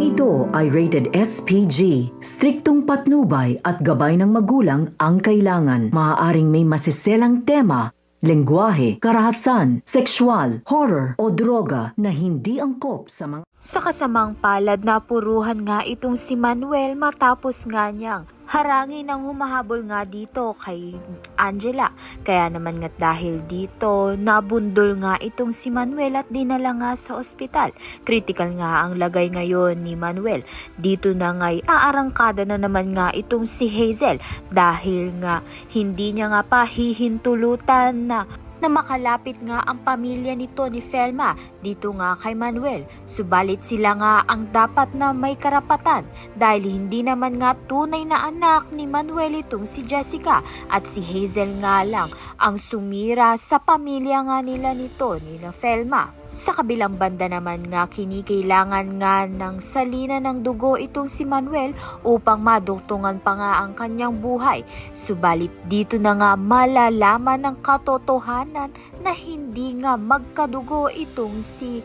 ito ay rated SPG. Striktong patnubay at gabay ng magulang ang kailangan. Maaaring may masiselang tema, lengguwahe, karahasan, sexual, horror o droga na hindi angkop sa mga... Sa kasamang palad na puruhan nga itong si Manuel matapos nga niyang harangin ang humahabol nga dito kay Angela. Kaya naman nga dahil dito nabundol nga itong si Manuel at dinala nga sa ospital. Critical nga ang lagay ngayon ni Manuel. Dito na nga'y aarangkada na naman nga itong si Hazel dahil nga hindi niya nga pahihintulutan na makalapit nga ang pamilya nito ni Felma dito nga kay Manuel. Subalit sila nga ang dapat na may karapatan dahil hindi naman nga tunay na anak ni Manuel itong si Jessica at si Hazel nga lang ang sumira sa pamilya nga nila nito nila Felma. Sa kabilang banda naman nga kinikailangan nga ng salina ng dugo itong si Manuel upang madugtungan pa nga ang kanyang buhay. Subalit dito na nga malalaman ng katotohanan na hindi nga magkadugo itong si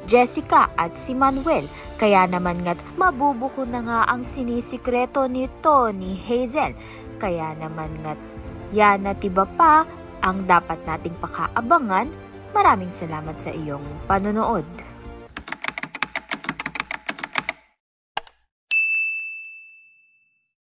Jessica at si Manuel. Kaya naman nga mabubuko na nga ang sinisikreto nito ni Hazel. Kaya naman nga yan at iba pa ang dapat nating pakaabangan. Maraming salamat sa iyong panonood.